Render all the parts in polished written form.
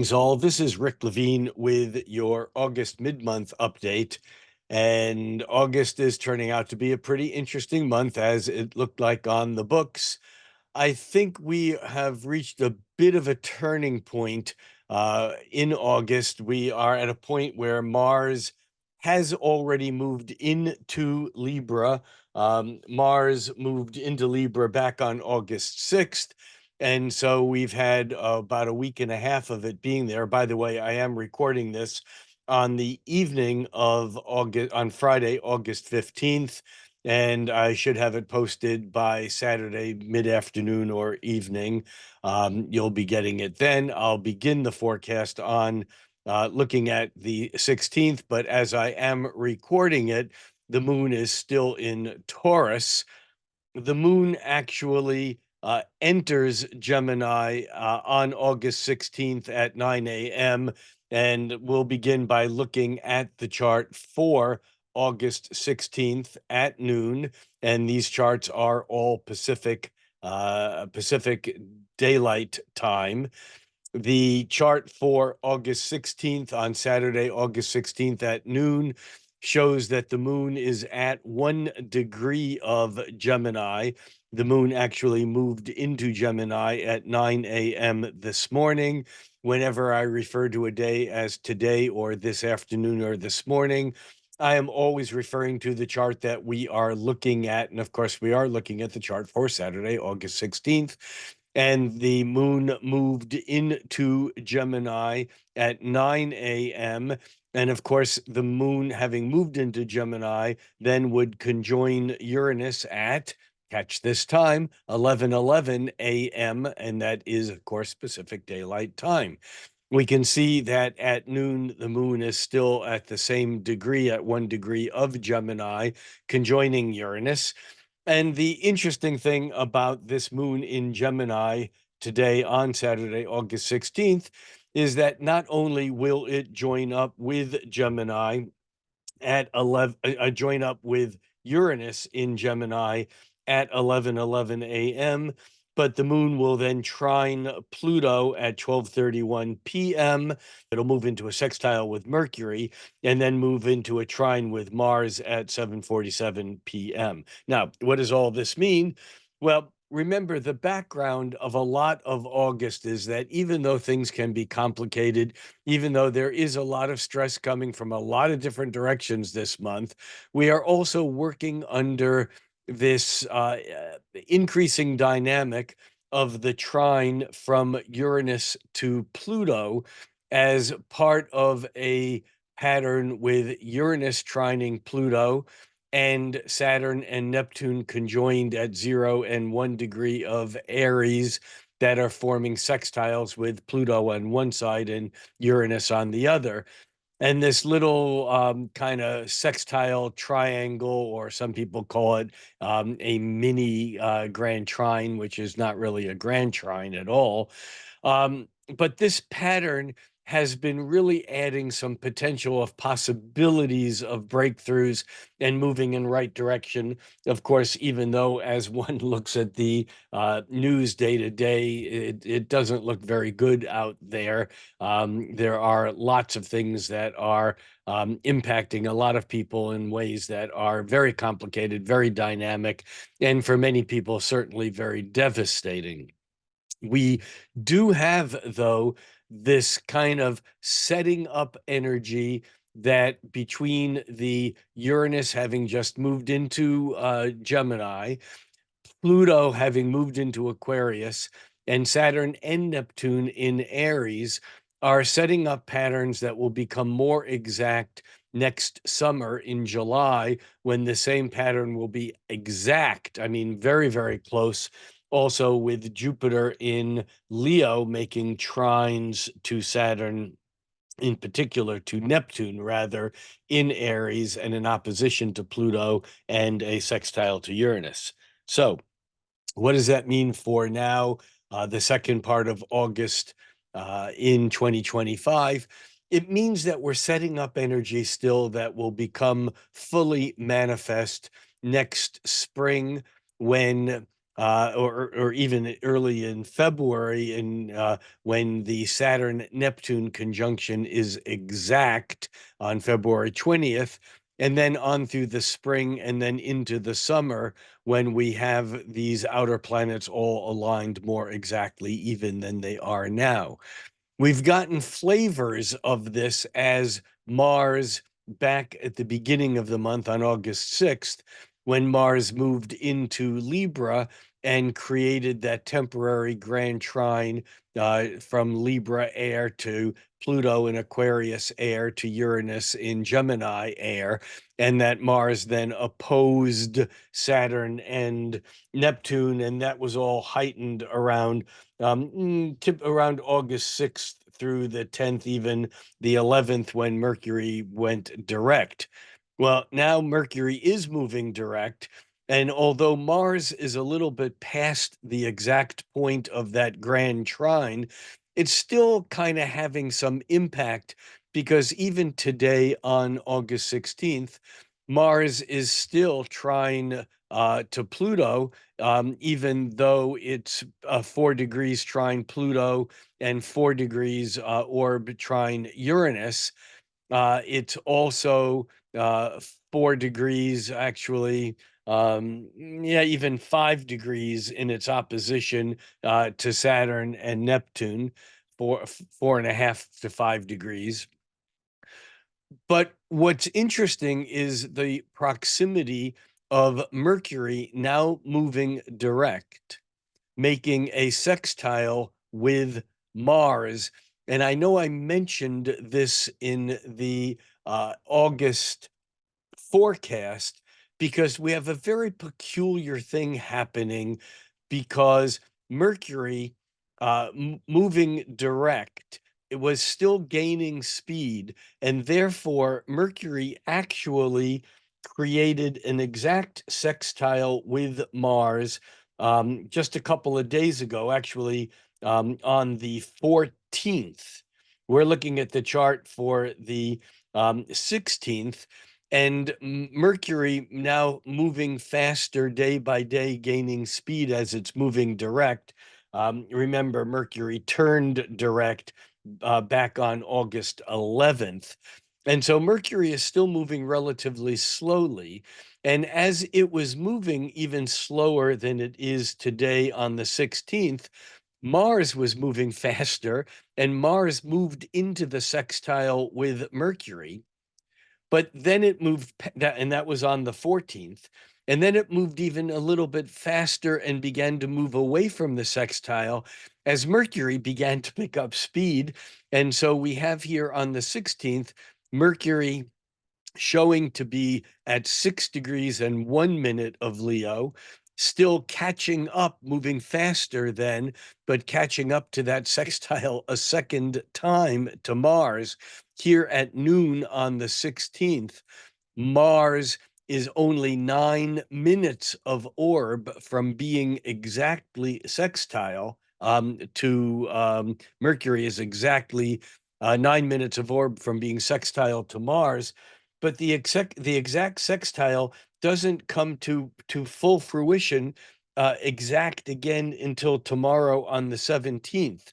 Greetings, all. This is Rick Levine with your August mid-month update. And August is turning out to be a pretty interesting month, as it looked like on the books. I think we have reached a bit of a turning point in August. We are at a point where Mars has already moved into Libra. Mars moved into Libra back on August 6th. And so we've had about a week and a half of it being there. By the way, I am recording this on the evening of August, on Friday, August 15th. And I should have it posted by Saturday mid-afternoon or evening. You'll be getting it then. I'll begin the forecast on looking at the 16th, but as I am recording it, the moon is still in Taurus. The moon actually enters Gemini on August 16th at 9 a.m. And we'll begin by looking at the chart for August 16th at noon. And these charts are all Pacific Daylight Time. The chart for August 16th on Saturday, August 16th at noon shows that the moon is at 1 degree of Gemini. The moon actually moved into Gemini at 9 a.m. this morning. Whenever I refer to a day as today or this afternoon or this morning, I am always referring to the chart that we are looking at. And of course, we are looking at the chart for Saturday, August 16th. And the moon moved into Gemini at 9 a.m. And of course, the moon, having moved into Gemini, then would conjoin Uranus at, catch this time, 11:11 a.m. And that is, of course, Pacific Daylight Time. We can see that at noon, the moon is still at the same degree, at 1 degree of Gemini, conjoining Uranus. And the interesting thing about this moon in Gemini today on Saturday, August 16th, is that not only will it join up with Gemini at 11, join up with Uranus in Gemini at 11:11 a.m., but the moon will then trine Pluto at 12:31 p.m. It'll move into a sextile with Mercury and then move into a trine with Mars at 7:47 p.m. Now, what does all this mean? Well, remember, the background of a lot of August is that even though things can be complicated, even though there is a lot of stress coming from a lot of different directions this month, we are also working under this increasing dynamic of the trine from Uranus to Pluto as part of a pattern with Uranus trining Pluto and Saturn and Neptune conjoined at 0 and 1 degree of Aries that are forming sextiles with Pluto on one side and Uranus on the other. And this little kind of sextile triangle, or some people call it a mini grand trine, which is not really a grand trine at all. But this pattern has been really adding some potential of possibilities of breakthroughs and moving in right direction. Of course, even though as one looks at the news day to day, it doesn't look very good out there. There are lots of things that are impacting a lot of people in ways that are very complicated, very dynamic, and for many people, certainly very devastating. We do have, though, this kind of setting up energy that between the Uranus having just moved into Gemini, Pluto having moved into Aquarius, and Saturn and Neptune in Aries are setting up patterns that will become more exact next summer in July, when the same pattern will be exact. I mean, very, very close. Also, with Jupiter in Leo making trines to Saturn, in particular to Neptune, rather, in Aries, and in opposition to Pluto and a sextile to Uranus. So, what does that mean for now, the second part of August in 2025? It means that we're setting up energy still that will become fully manifest next spring, when or even early in February, when the Saturn-Neptune conjunction is exact on February 20th, and then on through the spring and then into the summer when we have these outer planets all aligned more exactly even than they are now. We've gotten flavors of this as Mars, back at the beginning of the month on August 6th, when Mars moved into Libra and created that temporary grand trine from Libra air to Pluto in Aquarius air to Uranus in Gemini air, and that Mars then opposed Saturn and Neptune, and that was all heightened around around August 6th through the 10th, even the 11th, when Mercury went direct. Well, now Mercury is moving direct. And although Mars is a little bit past the exact point of that grand trine, it's still kind of having some impact, because even today on August 16th, Mars is still trine to Pluto, even though it's 4 degrees trine Pluto and 4 degrees orb trine Uranus. It's also 4 degrees, actually, yeah, even 5 degrees in its opposition to Saturn and Neptune, 4.5 to 5 degrees. But what's interesting is the proximity of Mercury now moving direct, making a sextile with Mars. And I know I mentioned this in the August forecast, because we have a very peculiar thing happening, because Mercury moving direct, it was still gaining speed, and therefore Mercury actually created an exact sextile with Mars just a couple of days ago, actually, on the 14th. We're looking at the chart for the 16th, and Mercury now moving faster day by day, gaining speed as it's moving direct. Remember, Mercury turned direct back on August 11th. And so Mercury is still moving relatively slowly. And as it was moving even slower than it is today on the 16th, Mars was moving faster, and Mars moved into the sextile with Mercury. But then it moved, and that was on the 14th. And then it moved even a little bit faster and began to move away from the sextile as Mercury began to pick up speed. And so we have here on the 16th, Mercury showing to be at 6 degrees and 1 minute of Leo, still catching up, moving faster then, but catching up to that sextile a second time to Mars. Here at noon on the 16th, Mars is only 9 minutes of orb from being exactly sextile to Mercury, is exactly 9 minutes of orb from being sextile to Mars. But the exact sextile doesn't come to full fruition exact again until tomorrow on the 17th.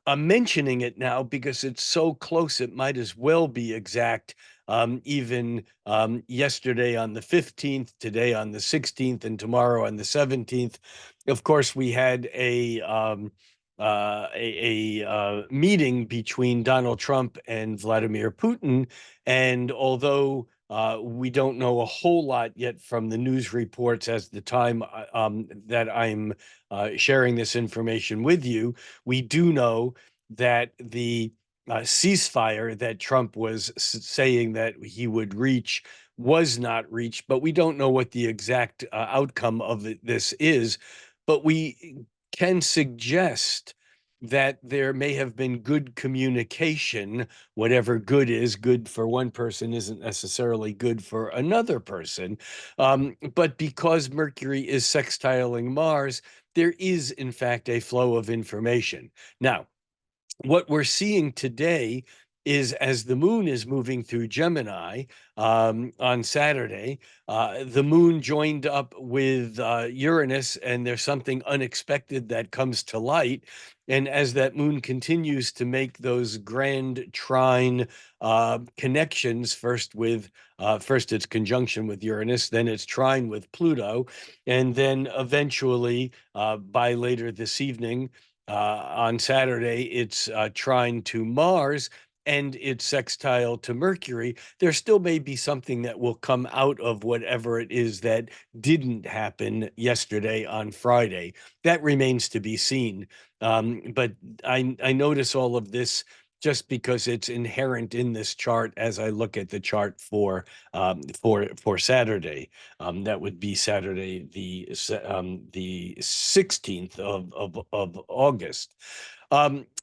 I'm mentioning it now because it's so close, it might as well be exact. Even yesterday on the 15th, today on the 16th, and tomorrow on the 17th. Of course, we had a meeting between Donald Trump and Vladimir Putin, and although we don't know a whole lot yet from the news reports as the time that I'm sharing this information with you, we do know that the ceasefire that Trump was saying that he would reach was not reached, but we don't know what the exact outcome of this is. But we can suggest that there may have been good communication. Whatever good is, good for one person isn't necessarily good for another person. But because Mercury is sextiling Mars, there is, in fact, a flow of information. Now, what we're seeing today is as the moon is moving through Gemini on Saturday, the moon joined up with Uranus, and there's something unexpected that comes to light. And as that moon continues to make those grand trine connections, first its conjunction with Uranus, then its trine with Pluto, and then eventually by later this evening on Saturday, it's trine to Mars and it's sextile to Mercury. There still may be something that will come out of whatever it is that didn't happen yesterday on Friday. That remains to be seen. But I notice all of this just because it's inherent in this chart as I look at the chart for Saturday. That would be Saturday, the 16th of August.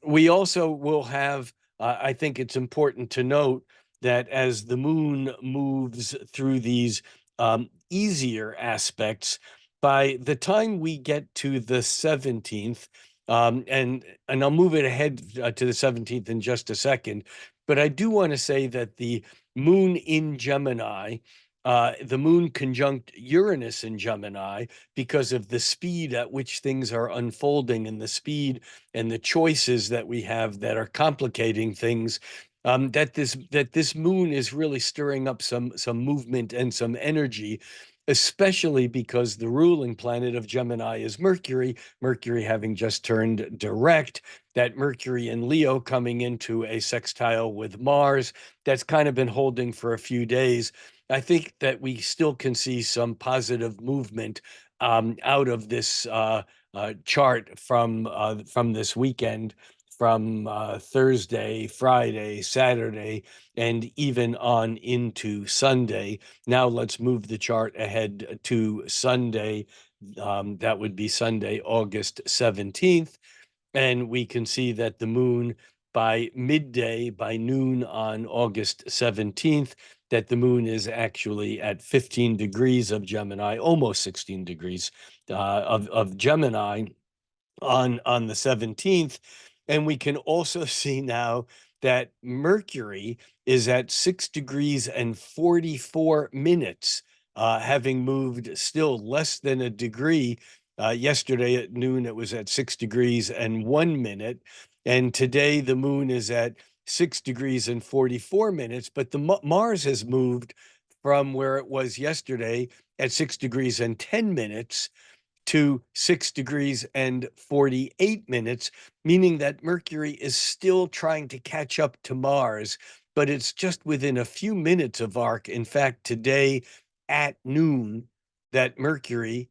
We also will have, I think it's important to note that as the moon moves through these easier aspects, by the time we get to the 17th, and I'll move it ahead to the 17th in just a second, but I do want to say that the moon in Gemini, the moon conjunct Uranus in Gemini, because of the speed at which things are unfolding and the speed and the choices that we have that are complicating things, that this moon is really stirring up some movement and some energy, especially because the ruling planet of Gemini is Mercury, Mercury having just turned direct, that Mercury in Leo coming into a sextile with Mars, that's kind of been holding for a few days. I think that we still can see some positive movement out of this chart from this weekend, from Thursday, Friday, Saturday, and even on into Sunday. Now let's move the chart ahead to Sunday. That would be Sunday, August 17th. And we can see that the moon by midday, by noon on August 17th, that the moon is actually at 15 degrees of Gemini, almost 16 degrees of Gemini on the 17th. And we can also see now that Mercury is at 6 degrees and 44 minutes, having moved still less than a degree. Yesterday at noon, it was at 6 degrees and 1 minute. And today the moon is at 6 degrees and 44 minutes, but the Mars has moved from where it was yesterday at 6 degrees and 10 minutes to 6 degrees and 48 minutes, meaning that Mercury is still trying to catch up to Mars, but it's just within a few minutes of arc. In fact, today at noon, that Mercury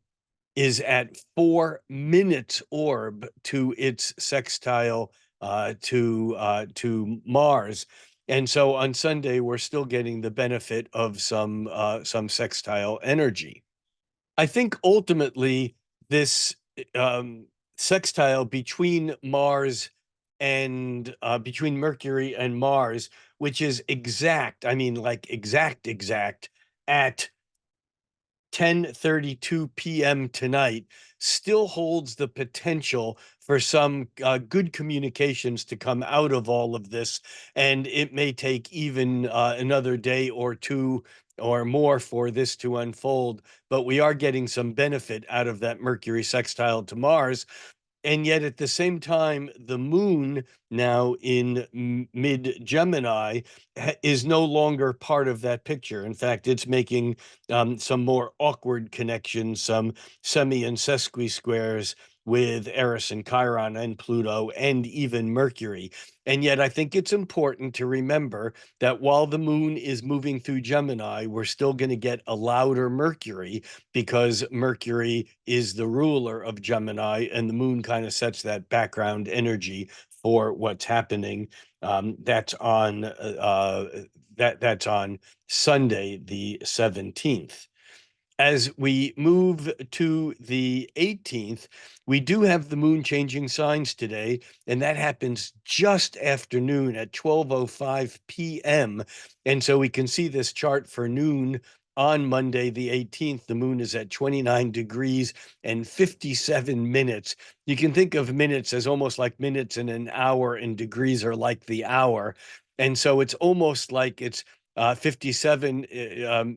is at 4 minutes orb to its sextile to Mars. And so on Sunday, we're still getting the benefit of some sextile energy. I think ultimately this sextile between Mars and between Mercury and Mars, which is exact, I mean, like exact at 10:32 p.m. tonight, still holds the potential for some good communications to come out of all of this. And it may take even another day or two or more for this to unfold, but we are getting some benefit out of that Mercury sextile to Mars. And yet at the same time, the moon now in mid Gemini is no longer part of that picture. In fact, it's making some more awkward connections, some semi and sesqui squares with Eris and Chiron and Pluto and even Mercury. And yet I think it's important to remember that while the moon is moving through Gemini, we're still going to get a louder Mercury, because Mercury is the ruler of Gemini and the moon kind of sets that background energy for what's happening. That's on Sunday, the 17th. As we move to the 18th, we do have the moon changing signs today, and that happens just afternoon at 12:05 p.m. And so we can see this chart for noon on Monday, the 18th. The moon is at 29 degrees and 57 minutes. You can think of minutes as almost like minutes in an hour, and degrees are like the hour. And so it's almost like it's 57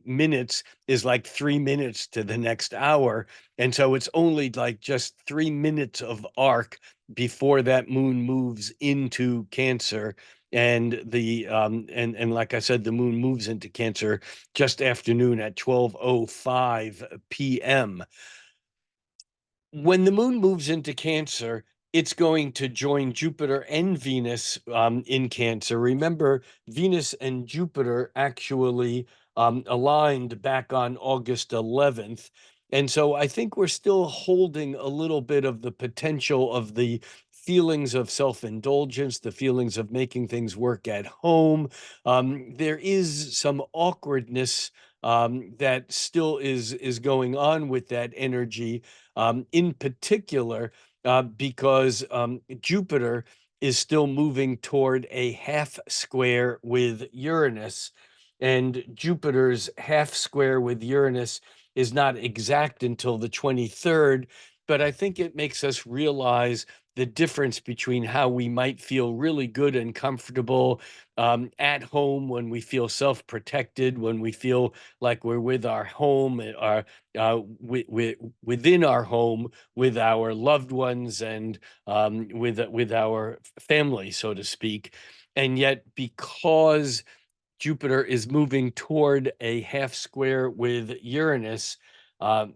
minutes is like 3 minutes to the next hour. And so it's only like just 3 minutes of arc before that moon moves into Cancer. And and like I said, the moon moves into Cancer just afternoon at 12:05 p.m. When the moon moves into Cancer, it's going to join Jupiter and Venus in Cancer. Remember, Venus and Jupiter actually aligned back on August 11th. And so I think we're still holding a little bit of the potential of the feelings of self-indulgence, the feelings of making things work at home. There is some awkwardness that still is going on with that energy, in particular, because Jupiter is still moving toward a half square with Uranus. And Jupiter's half square with Uranus is not exact until the 23rd, but I think it makes us realize the difference between how we might feel really good and comfortable at home, when we feel self-protected, when we feel like we're with our home, within our home, with our loved ones, and with our family, so to speak. And yet, because Jupiter is moving toward a half square with Uranus, uh,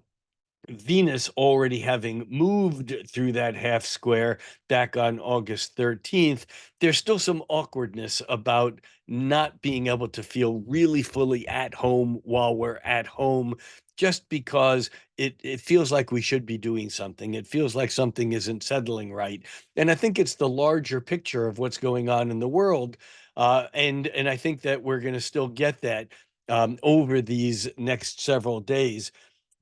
Venus already having moved through that half square back on August 13th, there's still some awkwardness about not being able to feel really fully at home while we're at home, just because it feels like we should be doing something. It feels like something isn't settling right. And I think it's the larger picture of what's going on in the world. And I think that we're going to still get that over these next several days.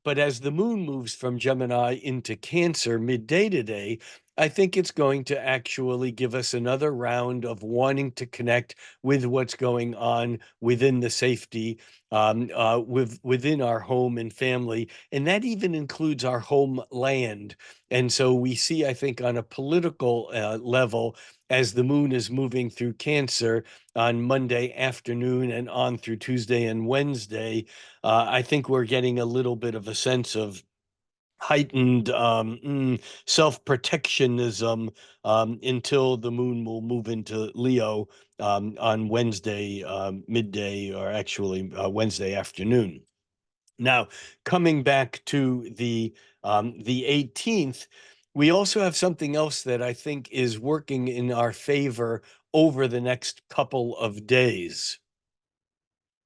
But as the moon moves from Gemini into Cancer midday today, I think it's going to actually give us another round of wanting to connect with what's going on within the safety, within our home and family, and that even includes our homeland. And so we see, I think, on a political level, as the moon is moving through Cancer on Monday afternoon and on through Tuesday and Wednesday, I think we're getting a little bit of a sense of heightened self-protectionism until the moon will move into Leo on Wednesday midday, or actually Wednesday afternoon. Now, coming back to the 18th, we also have something else that I think is working in our favor over the next couple of days.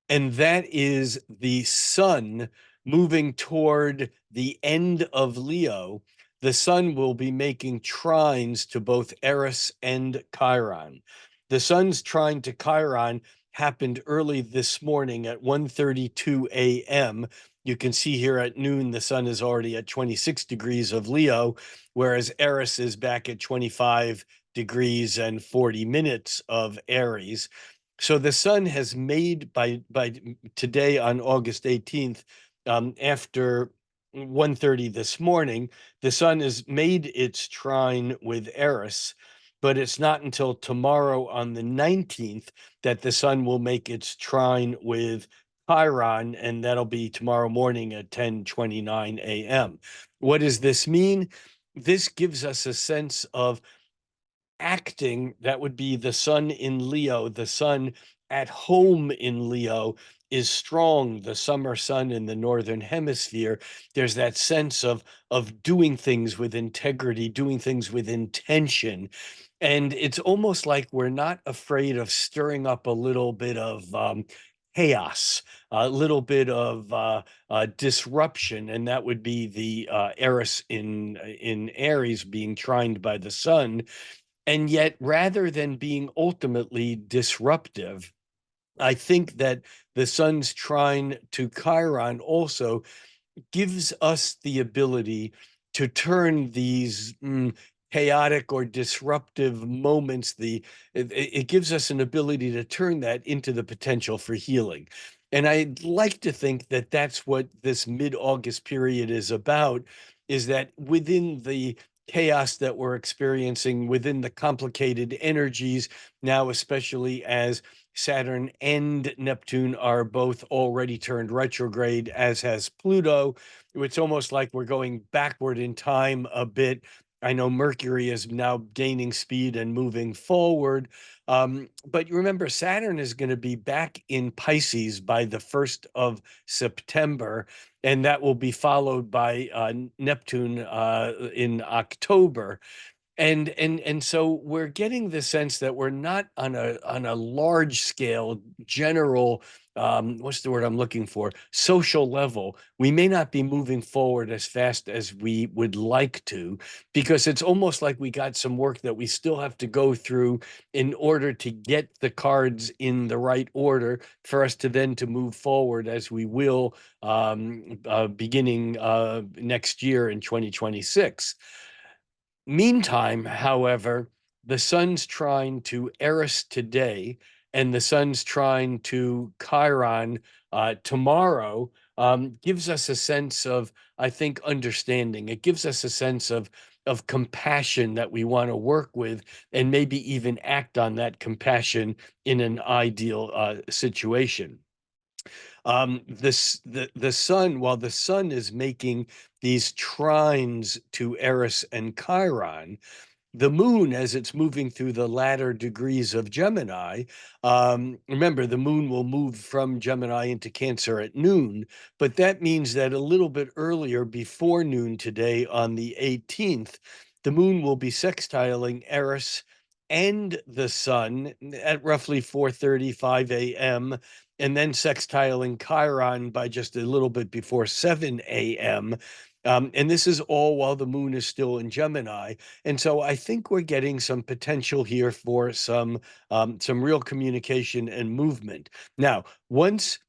And that is the sun moving toward the end of Leo. The sun will be making trines to both Eris and Chiron. The sun's trine to Chiron happened early this morning at 1:32 a.m. You can see here at noon, the sun is already at 26 degrees of Leo, whereas Eris is back at 25 degrees and 40 minutes of Aries. So the sun has made by today on August 18th, after 1:30 this morning, the sun has made its trine with Eris, but it's not until tomorrow on the 19th that the sun will make its trine with Chiron, and that'll be tomorrow morning at 10:29 a.m. What does this mean? This gives us a sense of acting. That would be the sun in Leo. The sun at home in Leo is strong. The summer sun in the northern hemisphere, there's that sense of doing things with integrity, doing things with intention. And it's almost like we're not afraid of stirring up a little bit of chaos, a little bit of disruption, and that would be the Eris in Aries being trined by the sun. And yet, rather than being ultimately disruptive, I think that the sun's trine to Chiron also gives us the ability to turn these chaotic or disruptive moments, it gives us an ability to turn that into the potential for healing. And I'd like to think that that's what this mid-August period is about, is that within the chaos that we're experiencing, within the complicated energies now, especially as Saturn and Neptune are both already turned retrograde, as has Pluto. It's almost like we're going backward in time a bit. I know Mercury is now gaining speed and moving forward. But you remember, Saturn is going to be back in Pisces by the 1st of September, and that will be followed by Neptune in October. And so we're getting the sense that we're not on a large scale general, what's the word I'm looking for, social level. We may not be moving forward as fast as we would like to, because it's almost like we got some work that we still have to go through in order to get the cards in the right order for us to then to move forward, as we will beginning next year in 2026. Meantime, however, the sun's trine to Eris today, and the sun's trine to Chiron tomorrow, gives us a sense of, I think, understanding. It gives us a sense of compassion that we want to work with, and maybe even act on that compassion in an ideal situation. The sun, while the sun is making these trines to Eris and Chiron, the moon, as it's moving through the latter degrees of Gemini, remember, the moon will move from Gemini into Cancer at noon, but that means that a little bit earlier, before noon today, on the 18th, the moon will be sextiling Eris and the sun at roughly 4:35 a.m., and then sextiling Chiron by just a little bit before 7 a.m. And this is all while the moon is still in Gemini. And so I think we're getting some potential here for some real communication and movement. Now, once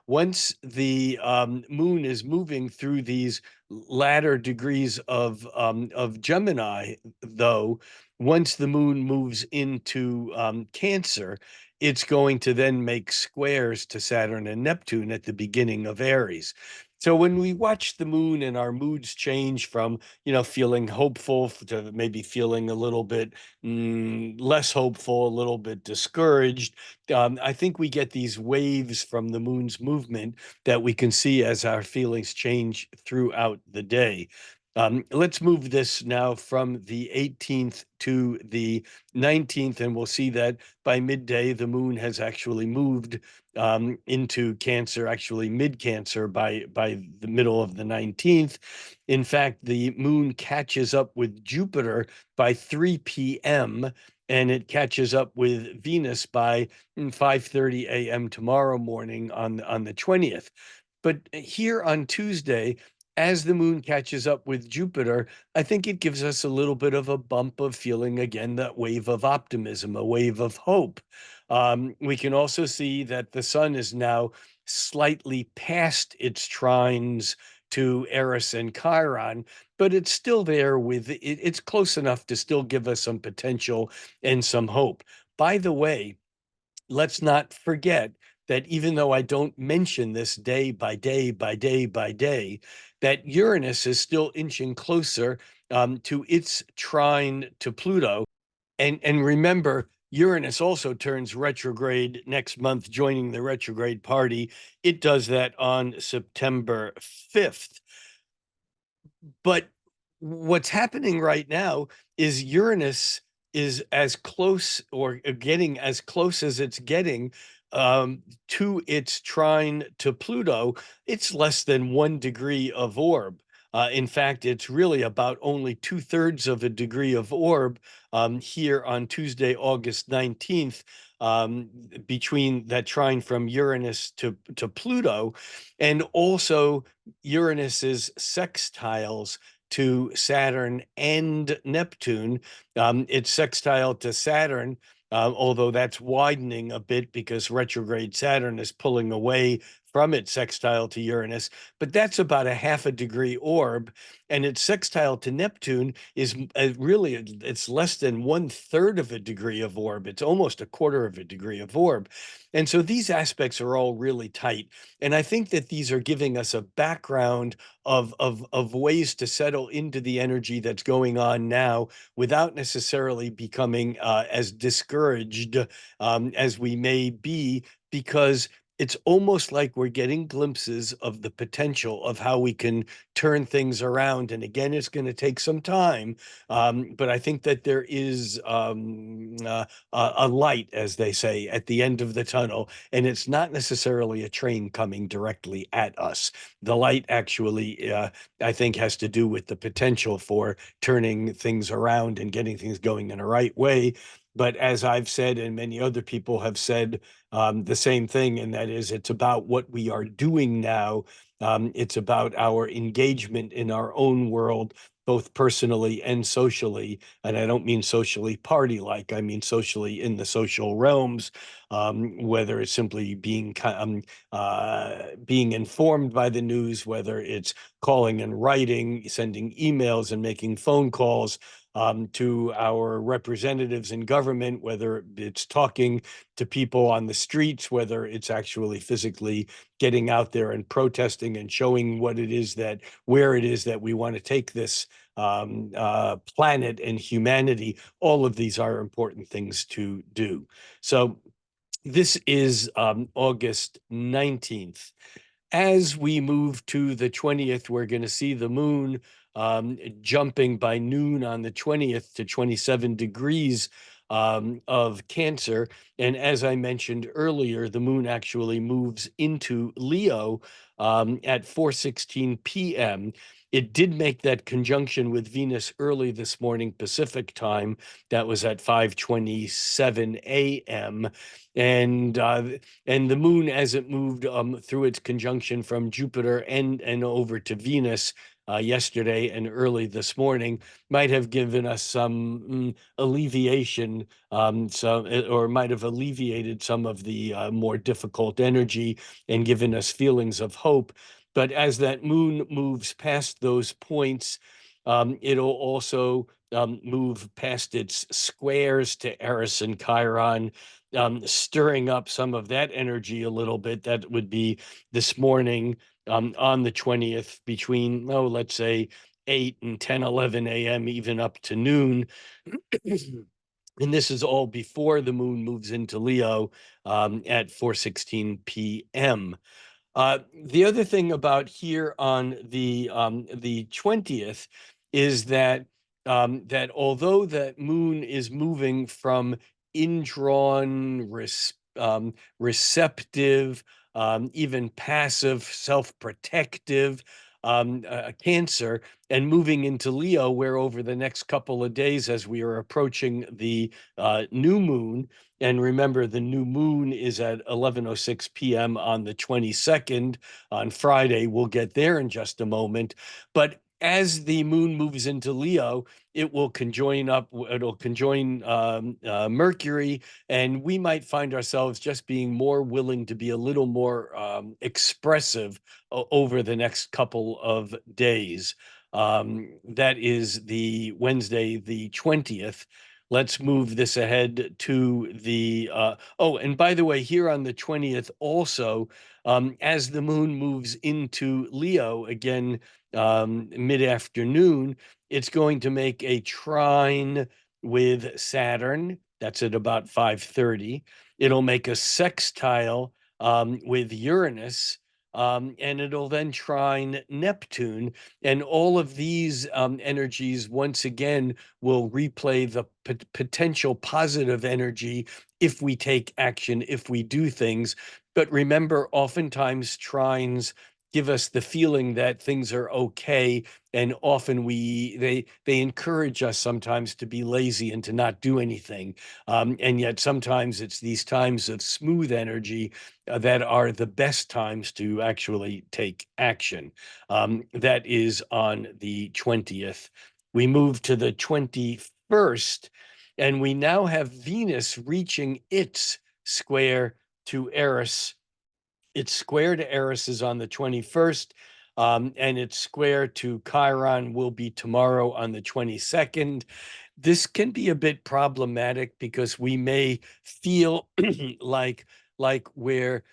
once the moon is moving through these latter degrees of Gemini, though, once the moon moves into Cancer, it's going to then make squares to Saturn and Neptune at the beginning of Aries. So when we watch the moon and our moods change from, feeling hopeful to maybe feeling a little bit less hopeful, a little bit discouraged, I think we get these waves from the moon's movement that we can see as our feelings change throughout the day. Let's move this now from the 18th to the 19th, and we'll see that by midday, the moon has actually moved into Cancer, actually mid-Cancer by the middle of the 19th. In fact, the moon catches up with Jupiter by 3 p.m., and it catches up with Venus by 5:30 a.m. tomorrow morning on the 20th. But here on Tuesday, as the moon catches up with Jupiter, I think it gives us a little bit of a bump of feeling again, that wave of optimism, a wave of hope. We can also see that the sun is now slightly past its trines to Eris and Chiron, but it's still there with it. It's close enough to still give us some potential and some hope. By the way, let's not forget that even though I don't mention this day by day by day by day, that Uranus is still inching closer to its trine to Pluto. And remember, Uranus also turns retrograde next month, joining the retrograde party. It does that on September 5th. But what's happening right now is Uranus is as close, or getting as close as it's getting to its trine to Pluto. It's less than 1 degree of orb. In fact, it's really about only 2/3 of a degree of orb here on Tuesday, August 19th, between that trine from Uranus to Pluto, and also Uranus's sextiles to Saturn and Neptune. It's sextile to Saturn, although that's widening a bit because retrograde Saturn is pulling away from its sextile to Uranus, but that's about a half a degree orb, and its sextile to Neptune is really, it's less than 1/3 of a degree of orb. It's almost a quarter of a degree of orb. And so these aspects are all really tight. And I think that these are giving us a background of ways to settle into the energy that's going on now without necessarily becoming as discouraged as we may be, because it's almost like we're getting glimpses of the potential of how we can turn things around. And again, it's going to take some time, but I think that there is a light, as they say, at the end of the tunnel, and it's not necessarily a train coming directly at us. The light actually, I think, has to do with the potential for turning things around and getting things going in a right way. But as I've said, and many other people have said the same thing, and that is, it's about what we are doing now. It's about our engagement in our own world, both personally and socially. And I don't mean socially party-like, I mean socially in the social realms, whether it's simply being informed by the news, whether it's calling and writing, sending emails and making phone calls to our representatives in government, whether it's talking to people on the streets, whether it's actually physically getting out there and protesting and showing what it is that, where it is that we want to take this planet and humanity. All of these are important things to do. So this is August 19th. As we move to the 20th, we're going to see the moon jumping by noon on the 20th to 27 degrees of Cancer. And as I mentioned earlier, the moon actually moves into Leo at 4:16 p.m. It did make that conjunction with Venus early this morning Pacific time. That was at 5:27 a.m. And the moon, as it moved through its conjunction from Jupiter and over to Venus yesterday and early this morning, might have given us some alleviation, or might have alleviated some of the more difficult energy and given us feelings of hope. But as that moon moves past those points, it'll also move past its squares to Eris and Chiron, stirring up some of that energy a little bit. That would be this morning on the 20th between, oh, let's say 8 and 10, 11 a.m., even up to noon. And this is all before the moon moves into Leo at 4:16 p.m. The other thing about here on the 20th is that that although that moon is moving from indrawn, receptive, even passive, self-protective Cancer, and moving into Leo, where over the next couple of days, as we are approaching the new moon, and remember, the new moon is at 11:06 p.m. on the 22nd on Friday. We'll get there in just a moment. But as the moon moves into Leo, it'll conjoin Mercury, and we might find ourselves just being more willing to be a little more expressive over the next couple of days. That is the Wednesday, the 20th. Let's move this ahead to the, oh, and by the way, here on the 20th also, as the moon moves into Leo again, mid-afternoon, it's going to make a trine with Saturn. That's at about 5:30. It'll make a sextile with Uranus, and it'll then trine Neptune. And all of these energies, once again, will replay the potential positive energy if we take action, if we do things. But remember, oftentimes trines give us the feeling that things are okay, and often they encourage us sometimes to be lazy and to not do anything, and yet sometimes it's these times of smooth energy that are the best times to actually take action. That is on the 20th. We move to the 21st, and we now have Venus reaching its square to Eris Its square to Eris is on the 21st, and its square to Chiron will be tomorrow on the 22nd. This can be a bit problematic because we may feel like we're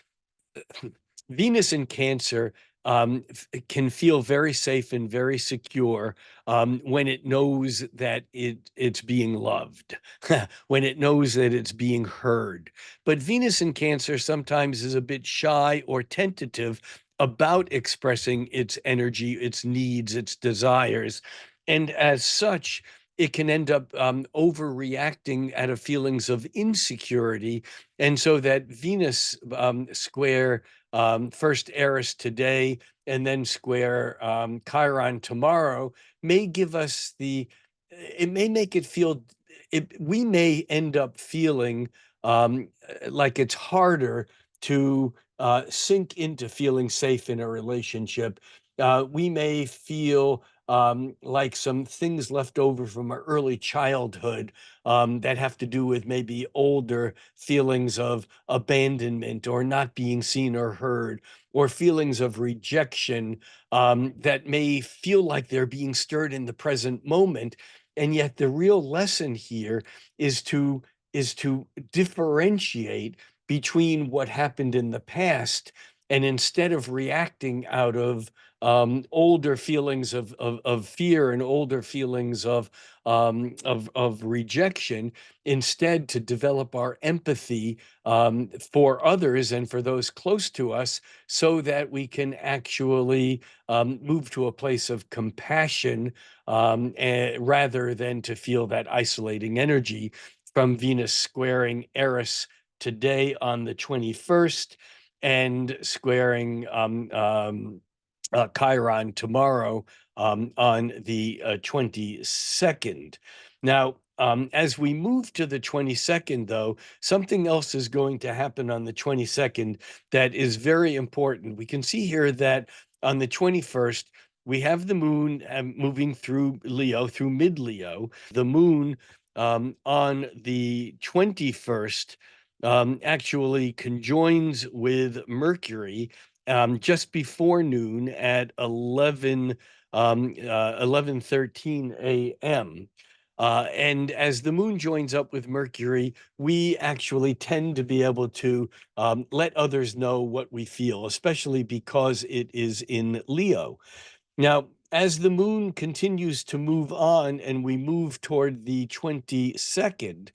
Venus in Cancer can feel very safe and very secure when it knows that it's being loved, when it knows that it's being heard. But Venus in Cancer sometimes is a bit shy or tentative about expressing its energy, its needs, its desires. And as such, it can end up overreacting out of feelings of insecurity. And so that Venus square first Eris today and then square Chiron tomorrow may give us it may make it feel, we may end up feeling like it's harder to sink into feeling safe in a relationship. We may feel like some things left over from our early childhood that have to do with maybe older feelings of abandonment or not being seen or heard, or feelings of rejection that may feel like they're being stirred in the present moment. And yet the real lesson here is to differentiate between what happened in the past, and instead of reacting out of older feelings of fear and older feelings of rejection, instead to develop our empathy for others and for those close to us, so that we can actually move to a place of compassion rather than to feel that isolating energy from Venus squaring Eris today on the 21st and squaring Chiron tomorrow on the 22nd. Now, as we move to the 22nd, though, something else is going to happen on the 22nd that is very important. We can see here that on the 21st, we have the moon moving through Leo, through mid-Leo. The moon on the 21st actually conjoins with Mercury just before noon at 11:13 a.m. And as the moon joins up with Mercury, we actually tend to be able to let others know what we feel, especially because it is in Leo. Now, as the moon continues to move on and we move toward the 22nd,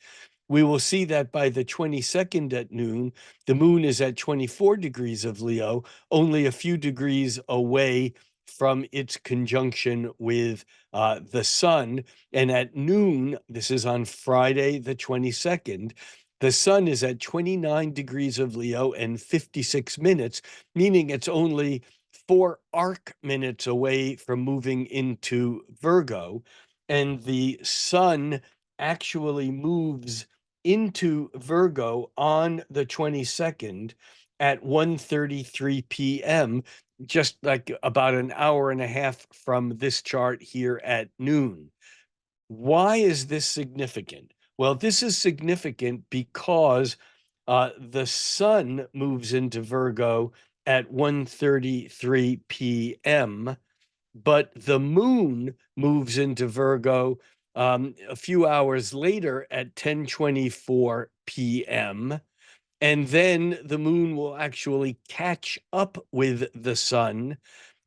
we will see that by the 22nd at noon, the moon is at 24 degrees of Leo, only a few degrees away from its conjunction with the sun. And at noon, this is on Friday, the 22nd, the sun is at 29 degrees of Leo and 56 minutes, meaning it's only 4 arc minutes away from moving into Virgo. And the sun actually moves into Virgo on the 22nd at 1:33 p.m., just like about an hour and a half from this chart here at noon. Why is this significant? Well, this is significant because the sun moves into Virgo at 1:33 p.m., but the moon moves into Virgo a few hours later at 10:24 p.m. And then the moon will actually catch up with the sun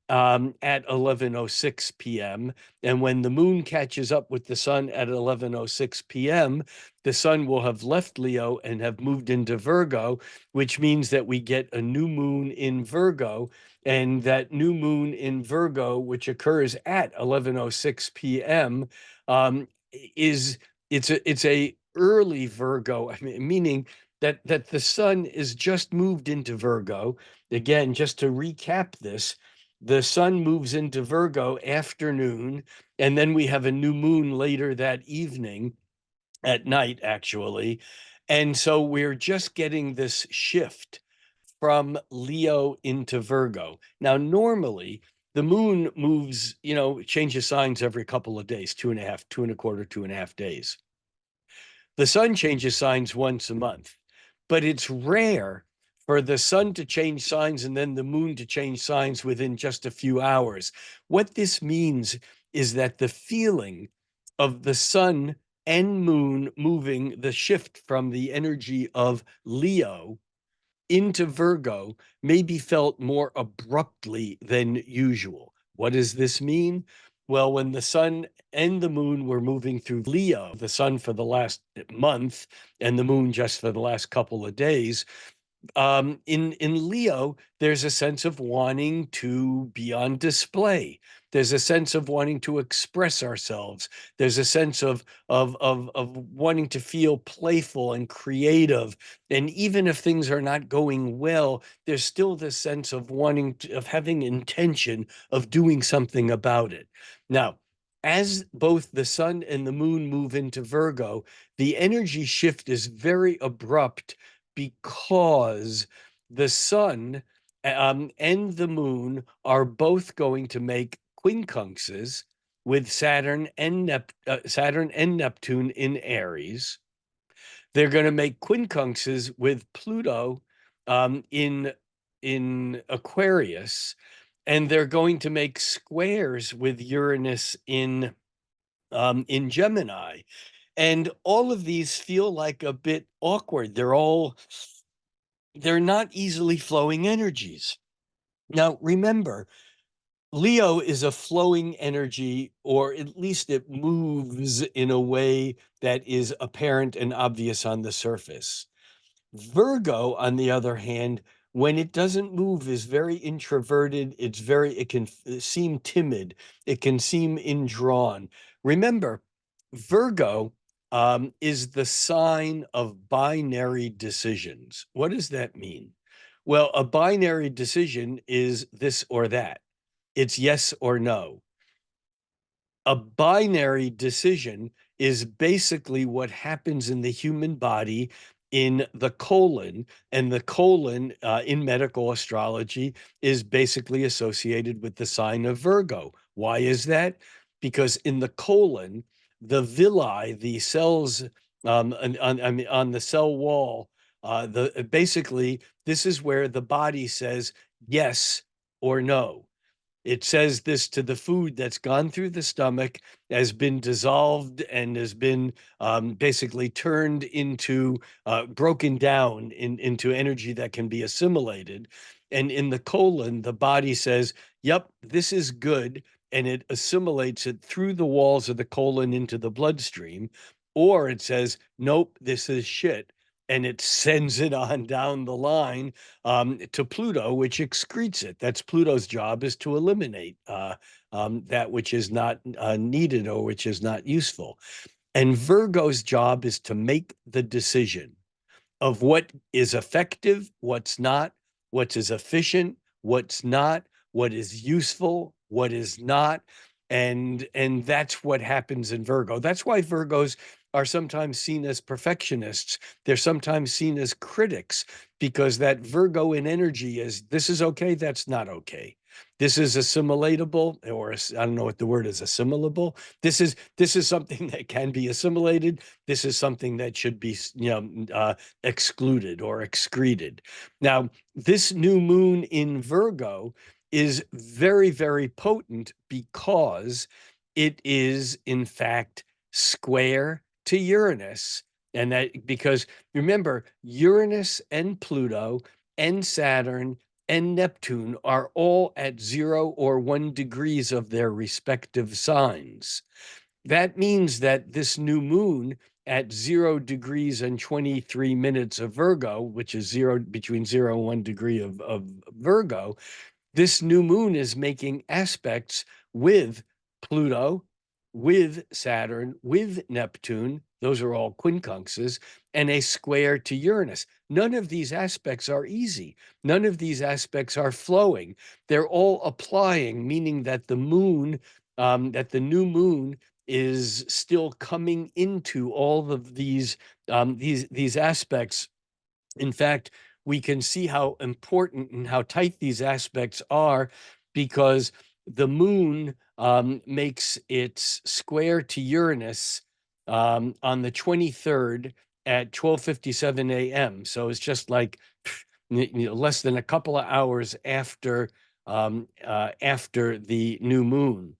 at 11:06 p.m. And when the moon catches up with the sun at 11:06 p.m., the sun will have left Leo and have moved into Virgo, which means that we get a new moon in Virgo. And that new moon in Virgo, which occurs at 11:06 p.m., is it's a early Virgo, I mean, meaning that the sun is just moved into Virgo. Again, just to recap this, the sun moves into Virgo afternoon, and then we have a new moon later that evening, at night, actually. And so we're just getting this shift from Leo into Virgo. Now, normally, the moon moves, changes signs every couple of days, 2.5, 2.25, 2.5 days. The sun changes signs once a month, but it's rare for the sun to change signs and then the moon to change signs within just a few hours. What this means is that the feeling of the sun and moon moving, the shift from the energy of Leo into Virgo, may be felt more abruptly than usual. What does this mean? Well, when the sun and the moon were moving through Leo, the sun for the last month and the moon just for the last couple of days, in Leo, there's a sense of wanting to be on display. There's a sense of wanting to express ourselves. There's a sense of wanting to feel playful and creative. And even if things are not going well, there's still this sense of wanting to, of having intention of doing something about it. Now, as both the sun and the moon move into Virgo, the energy shift is very abrupt because the sun and the moon are both going to make quincunxes with Saturn and Neptune in Aries. They're going to make quincunxes with Pluto in Aquarius, and they're going to make squares with Uranus in Gemini. And all of these feel like a bit awkward. They're not easily flowing energies. Now, remember, Leo is a flowing energy, or at least it moves in a way that is apparent and obvious on the surface. Virgo, on the other hand, when it doesn't move, is very introverted. It can seem timid. It can seem indrawn. Remember, Virgo is the sign of binary decisions. What does that mean? Well, a binary decision is this or that. It's yes or no. A binary decision is basically what happens in the human body in the colon, and the colon in medical astrology is basically associated with the sign of Virgo. Why is that? Because in the colon, the villi, the cells on the cell wall, basically this is where the body says yes or no. It says this to the food that's gone through the stomach, has been dissolved, and has been basically turned into, broken down into energy that can be assimilated. And in the colon, the body says, yep, this is good. And it assimilates it through the walls of the colon into the bloodstream. Or it says, nope, this is shit. And it sends it on down the line to Pluto, which excretes it. That's Pluto's job, is to eliminate that which is not needed or which is not useful. And Virgo's job is to make the decision of what is effective, what's not, what is efficient, what's not, what is useful, what is not. And that's what happens in Virgo. That's why Virgos are sometimes seen as perfectionists. They're sometimes seen as critics, because that Virgo in energy is, this is okay, that's not okay. This is assimilatable, or I don't know what the word is, assimilable. This is something that can be assimilated. This is something that should be, excluded or excreted. Now, this new moon in Virgo is very, very potent because it is, in fact, square to Uranus. And that, because remember, Uranus and Pluto and Saturn and Neptune are all at 0 or 1 degrees of their respective signs. That means that this new moon at 0 degrees and 23 minutes of Virgo, which is between 0 and 1 degree of Virgo, this new moon is making aspects with Pluto, with Saturn, with Neptune. Those are all quincunxes, and a square to Uranus. None of these aspects are easy. None of these aspects are flowing. They're all applying, meaning that the moon, that the new moon is still coming into all of these aspects. In fact, we can see how important and how tight these aspects are, because the moon makes its square to Uranus on the 23rd at 12:57 a.m. So it's just like less than a couple of hours after the new moon.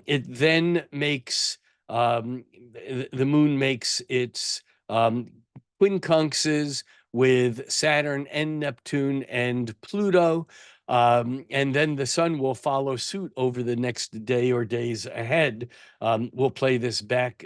It then makes the moon makes its quincunxes with Saturn and Neptune and Pluto. And then the sun will follow suit over the next day or days ahead. We'll play this back,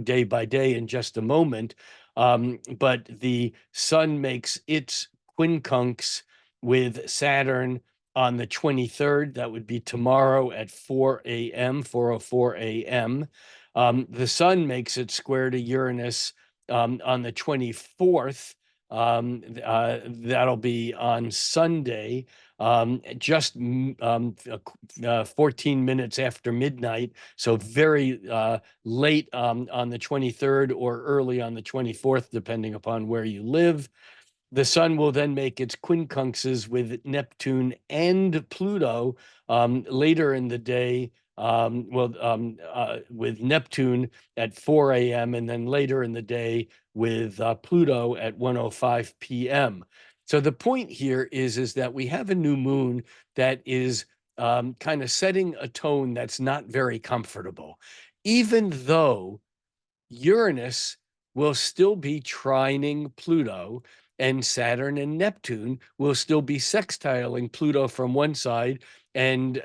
day by day in just a moment. But the sun makes its quincunx with Saturn on the 23rd. That would be tomorrow at 4 a.m., 4:04 a.m. The sun makes its square to Uranus on the 24th. That'll be on Sunday, just 14 minutes after midnight. So very late on the 23rd or early on the 24th, depending upon where you live. The sun will then make its quincunxes with Neptune and Pluto later in the day. With Neptune at 4 a.m. and then later in the day with Pluto at 1:05 p.m. So the point here is that we have a new moon that is kind of setting a tone that's not very comfortable, even though Uranus will still be trining Pluto, and Saturn and Neptune will still be sextiling Pluto from one side and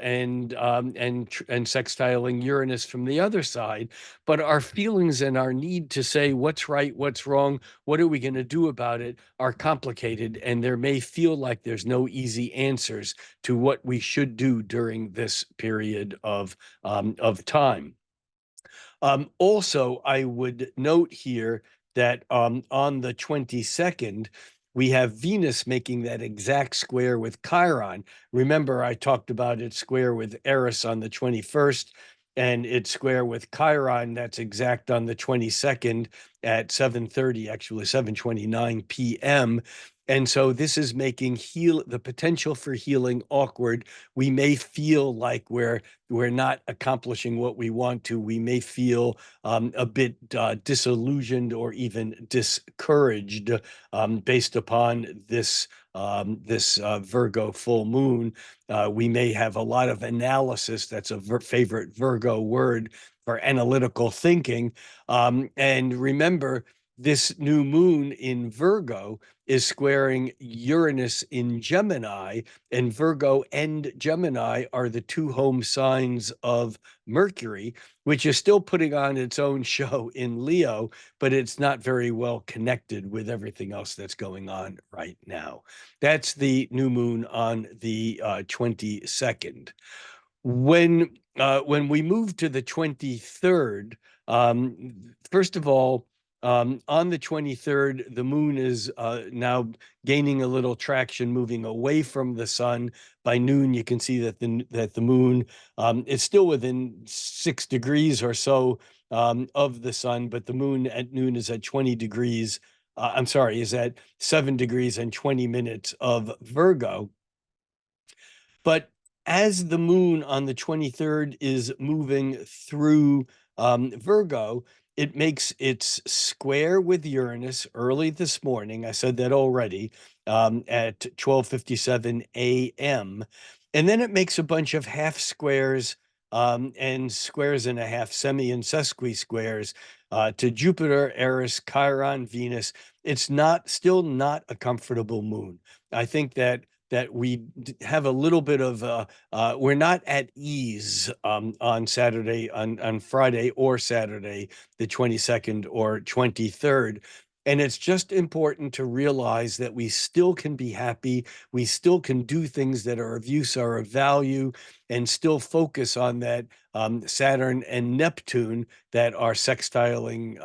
sextiling Uranus from the other side. But our feelings and our need to say what's right, what's wrong, what are we going to do about it are complicated, and there may feel like there's no easy answers to what we should do during this period of time. Also, I would note here that on the 22nd, we have Venus making that exact square with Chiron. Remember, I talked about its square with Eris on the 21st, and its square with Chiron, that's exact on the 22nd at 7:30, actually 7:29 p.m. And so this is making the potential for healing awkward. We may feel like we're not accomplishing what we want to. We may feel a bit disillusioned or even discouraged based upon this Virgo full moon. We may have a lot of analysis. That's a favorite Virgo word for analytical thinking. And remember, this new moon in Virgo is squaring Uranus in Gemini, and Virgo and Gemini are the two home signs of Mercury, which is still putting on its own show in Leo, but it's not very well connected with everything else that's going on right now. That's the new moon on the 22nd. When we move to the 23rd, first of all, on the 23rd, the moon is now gaining a little traction, moving away from the sun. By noon, you can see that the moon is still within 6 degrees or so of the sun, but the moon at noon is at 20 degrees. I'm sorry, is at 7 degrees and 20 minutes of Virgo. But as the moon on the 23rd is moving through Virgo, it makes its square with Uranus early this morning. I said that already, at 12:57 a.m. And then it makes a bunch of half squares and squares and a half, semi and sesqui squares to Jupiter, Eris, Chiron, Venus. It's still not a comfortable moon. I think that we have a little bit of we're not at ease on Friday or Saturday, the 22nd or 23rd. And it's just important to realize that we still can be happy. We still can do things that are of use, are of value, and still focus on that Saturn and Neptune that are sextiling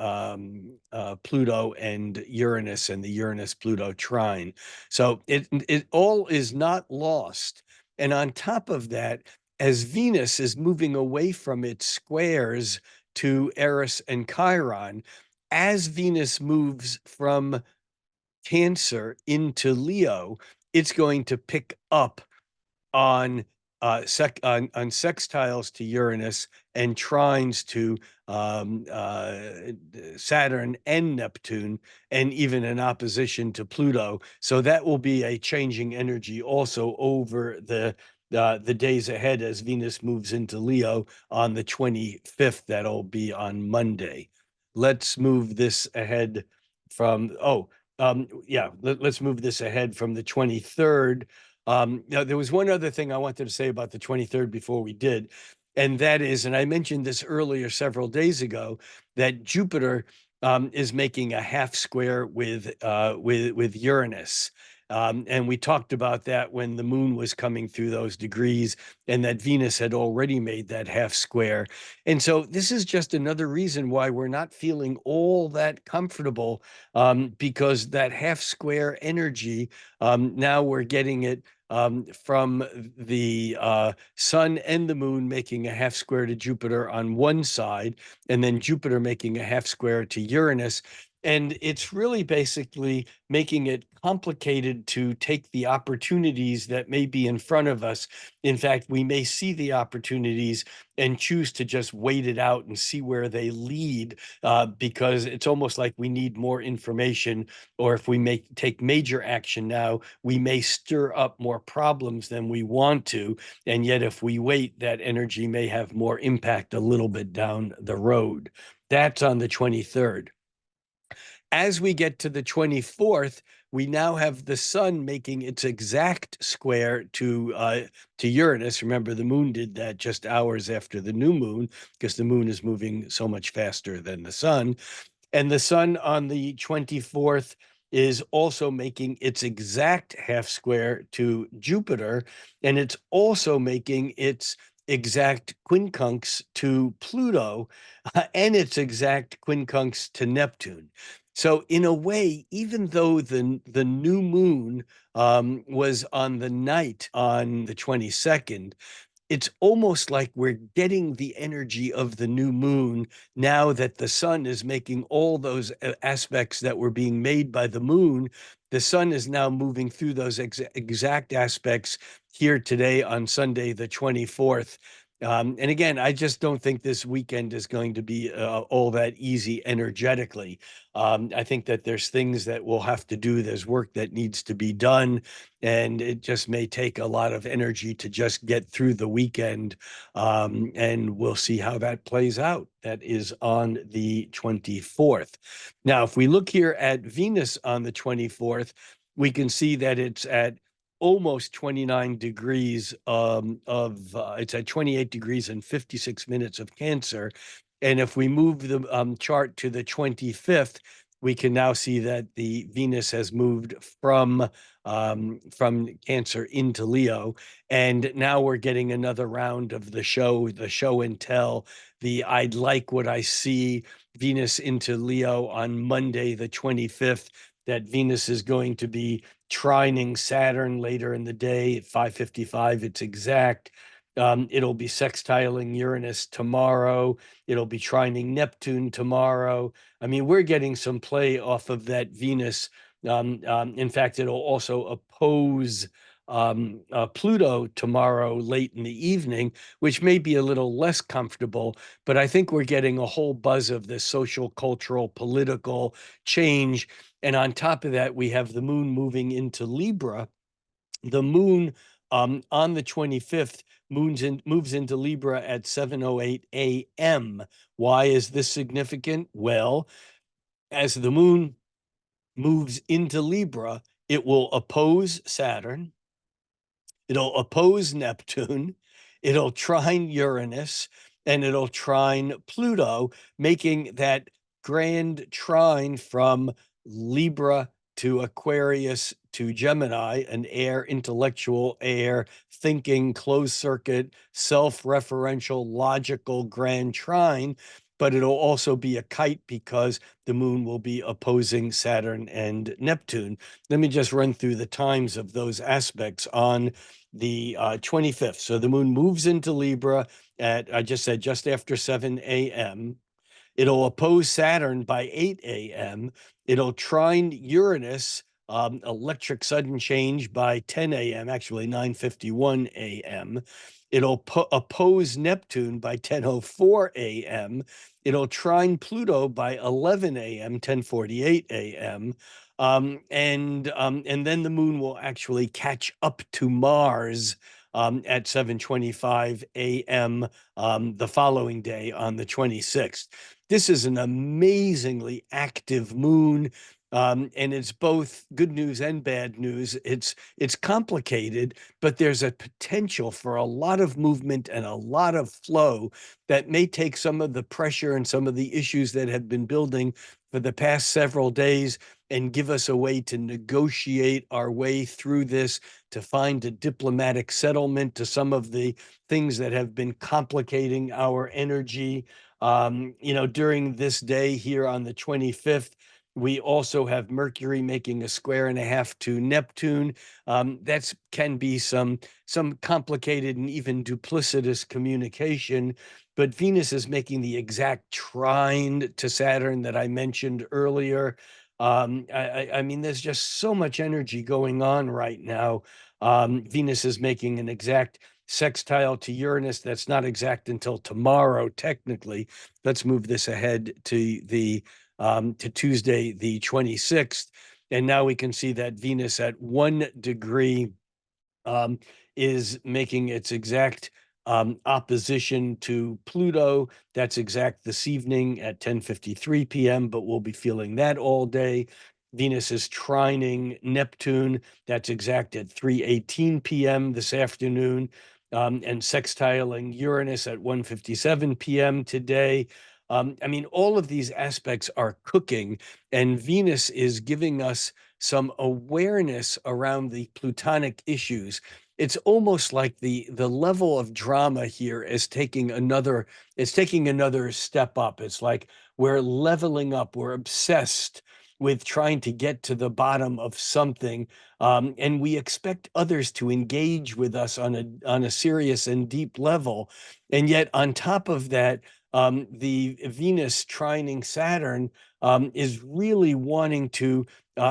Pluto and Uranus and the Uranus-Pluto trine. So it all is not lost. And on top of that, as Venus is moving away from its squares to Eris and Chiron, as Venus moves from Cancer into Leo, it's going to pick up on on sextiles to Uranus and trines to Saturn and Neptune, and even in opposition to Pluto. So that will be a changing energy also over the days ahead as Venus moves into Leo on the 25th. That'll be on Monday. Let's move this ahead from, let's move this ahead from the 23rd. Now, there was one other thing I wanted to say about the 23rd before we did, and that is, and I mentioned this earlier several days ago, that Jupiter is making a half square with Uranus. And we talked about that when the moon was coming through those degrees, and that Venus had already made that half square. And so this is just another reason why we're not feeling all that comfortable, because that half square energy, now we're getting it from the sun and the moon making a half square to Jupiter on one side, and then Jupiter making a half square to Uranus. And it's really basically making it complicated to take the opportunities that may be in front of us. In fact, we may see the opportunities and choose to just wait it out and see where they lead, because it's almost like we need more information, or if we take major action now, we may stir up more problems than we want to. And yet, if we wait, that energy may have more impact a little bit down the road. That's on the 23rd. As we get to the 24th, we now have the sun making its exact square to Uranus. Remember, the moon did that just hours after the new moon, because the moon is moving so much faster than the sun. And the sun on the 24th is also making its exact half square to Jupiter, and it's also making its exact quincunx to Pluto, and its exact quincunx to Neptune. So in a way, even though the new moon was on the night on the 22nd, it's almost like we're getting the energy of the new moon now that the sun is making all those aspects that were being made by the moon. The sun is now moving through those exact aspects here today on Sunday, the 24th. And again, I just don't think this weekend is going to be all that easy energetically. I think that there's things that we'll have to do. There's work that needs to be done, and it just may take a lot of energy to just get through the weekend. And we'll see how that plays out. That is on the 24th. Now, if we look here at Venus on the 24th, we can see that it's at almost 29 degrees it's at 28 degrees and 56 minutes of Cancer. And if we move the chart to the 25th, we can now see that the Venus has moved from Cancer into Leo. And now we're getting another round of the show and tell, the I'd like what I see, Venus into Leo on Monday, the 25th, that Venus is going to be trining Saturn later in the day at 5:55. It's exact. It'll be sextiling Uranus tomorrow. It'll be trining Neptune tomorrow. I mean, we're getting some play off of that Venus. In fact, it'll also oppose Pluto tomorrow late in the evening, which may be a little less comfortable, but I think we're getting a whole buzz of this social, cultural, political change. And on top of that, we have the moon moving into Libra. The moon on the 25th moves into Libra at 7:08 a.m. Why is this significant? Well, as the moon moves into Libra, it will oppose Saturn, it'll oppose Neptune, it'll trine Uranus, and it'll trine Pluto, making that grand trine from Libra to Aquarius to Gemini, an air, intellectual air, thinking, closed circuit, self-referential, logical grand trine. But it'll also be a kite because the moon will be opposing Saturn and Neptune. Let me just run through the times of those aspects on the 25th. So the moon moves into Libra at, I just said, just after 7 a.m. It'll oppose Saturn by 8 a.m. It'll trine Uranus electric sudden change by 10 a.m., actually 9:51 a.m. It'll oppose Neptune by 10:04 a.m. It'll trine Pluto by 11 a.m., 10:48 a.m. And then the moon will actually catch up to Mars at 7:25 a.m. The following day on the 26th. This is an amazingly active moon. And it's both good news and bad news. It's complicated, but there's a potential for a lot of movement and a lot of flow that may take some of the pressure and some of the issues that have been building for the past several days and give us a way to negotiate our way through this, to find a diplomatic settlement to some of the things that have been complicating our energy. During this day here on the 25th, we also have Mercury making a square and a half to Neptune. That can be some complicated and even duplicitous communication. But Venus is making the exact trine to Saturn that I mentioned earlier. I mean, there's just so much energy going on right now. Venus is making an exact sextile to Uranus. That's not exact until tomorrow, technically. Let's move this ahead to Tuesday, the 26th. And now we can see that Venus at 1 degree um, is making its exact opposition to Pluto. That's exact this evening at 10:53 p.m., but we'll be feeling that all day. Venus is trining Neptune. That's exact at 3:18 p.m. this afternoon, and sextiling Uranus at 1:57 p.m. today. I mean, all of these aspects are cooking, and Venus is giving us some awareness around the plutonic issues. It's almost like the level of drama here is taking another step up. It's like we're leveling up, we're obsessed with trying to get to the bottom of something, and we expect others to engage with us on a serious and deep level. And yet on top of that, the Venus trining Saturn is really wanting to